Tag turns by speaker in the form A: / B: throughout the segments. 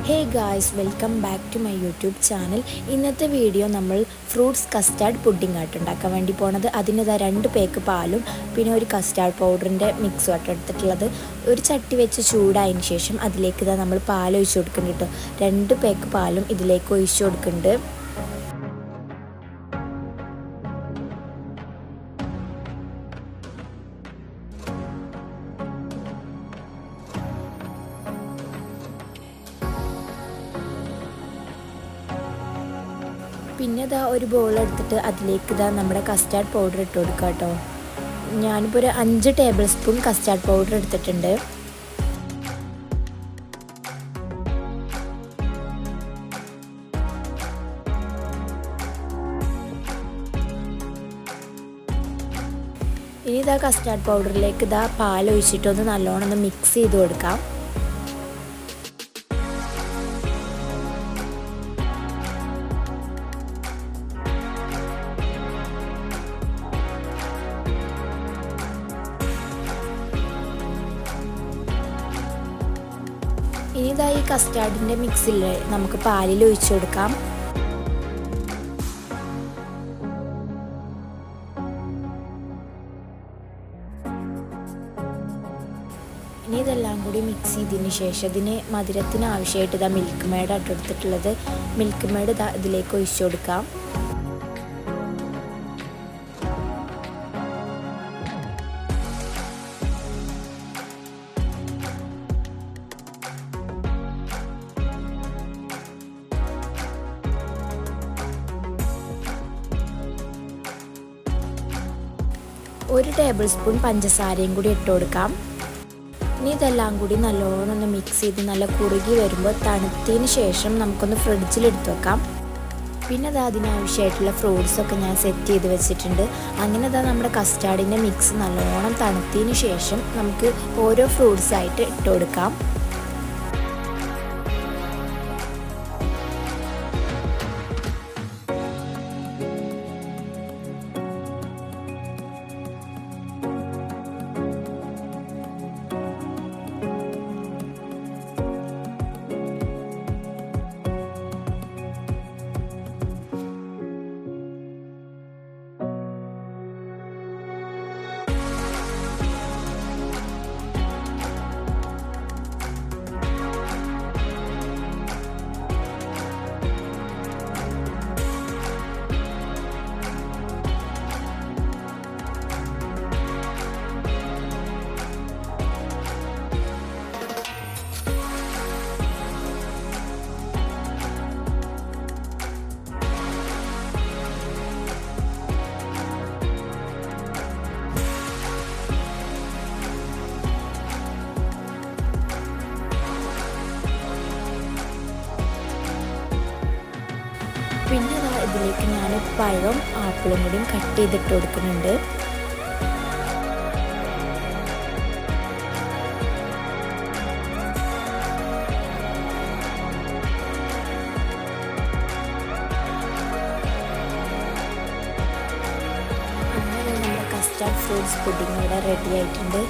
A: Hey guys, welcome back to my YouTube channel. ഇന്നത്തെ video നമ്മൾ fruits custard pudding ആയിട്ട് ഉണ്ടാക്കാൻ വേണ്ടി പോണത്. അതിന് 2 പേക്ക് പാലും പിന്നെ ഒരു കസ്റ്റാർഡ് പൗഡറിൻ്റെ മിക്സും ആയിട്ട് എടുത്തിട്ടുള്ളത്. ഒരു ചട്ടി വെച്ച് ചൂടായതിന് ശേഷം അതിലേക്ക് നമ്മൾ പാൽ ഒഴിച്ച് കൊടുക്കുന്നുണ്ട് കേട്ടോ. 2 പേക്ക് പാലും ഇതിലേക്ക് ഒഴിച്ച് കൊടുക്കുന്നുണ്ട്. പിന്നെ ഒരു ബോൾ എടുത്തിട്ട് അതിലേക്ക് നമ്മുടെ കസ്റ്റാർഡ് പൗഡർ ഇട്ട് കൊടുക്കുക കേട്ടോ. ഞാനിപ്പോൾ ഒരു 5 ടേബിൾ സ്പൂൺ കസ്റ്റാർഡ് പൗഡർ എടുത്തിട്ടുണ്ട്. ഇനി കസ്റ്റാർഡ് പൗഡറിലേക്ക് പാൽ ഒഴിച്ചിട്ടൊന്ന് നല്ലോണം മിക്സ് ചെയ്ത് കൊടുക്കാം. ഇനി ഈ കസ്റ്റാർഡിൻ്റെ മിക്സിൽ നമുക്ക് പാലിൽ ഒഴിച്ചു കൊടുക്കാം. ഇനി ഇതെല്ലാം കൂടി മിക്സ് ചെയ്തതിന് ശേഷം ഇതിന് മധുരത്തിന് ആവശ്യമായിട്ട് മിൽക്ക് മെയ്ഡായിട്ട് എടുത്തിട്ടുള്ളത്. മിൽക്ക് മെയ്ഡ് ഇതിലേക്ക് ഒഴിച്ചു കൊടുക്കാം. ഒരു ടേബിൾ സ്പൂൺ പഞ്ചസാരയും കൂടി ഇട്ട് കൊടുക്കാം. ഇനി ഇതെല്ലാം കൂടി നല്ലോണം മിക്സ് ചെയ്ത് നല്ല കുറുകി വരുമ്പോൾ തണുത്തതിന് ശേഷം നമുക്കൊന്ന് ഫ്രിഡ്ജിലെടുത്ത് വെക്കാം. പിന്നെ അതിനാവശ്യമായിട്ടുള്ള ഫ്രൂട്ട്സൊക്കെ ഞാൻ സെറ്റ് ചെയ്ത് വെച്ചിട്ടുണ്ട്. അങ്ങനെ നമ്മുടെ കസ്റ്റാർഡിൻ്റെ മിക്സ് നല്ലോണം തണുത്തതിന് ശേഷം നമുക്ക് ഓരോ ഫ്രൂട്ട്സായിട്ട് ഇട്ട് കൊടുക്കാം. പിന്നെ ഇതിലേക്ക് ഞാൻ പഴവും ആപ്പിളും കൂടിയും കട്ട് ചെയ്തിട്ട് കൊടുക്കുന്നുണ്ട്. അങ്ങനെ നമ്മുടെ കസ്റ്റാർഡ് ഫ്രൂട്ട്സ് പുഡിംഗ് ഇവിടെ റെഡി ആയിട്ടുണ്ട്.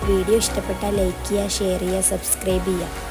A: വീഡിയോ ഇഷ്ടപ്പെട്ടാൽ ലൈക്ക് ചെയ്യുക, ഷെയർ ചെയ്യുക, സബ്സ്ക്രൈബ് ചെയ്യുക.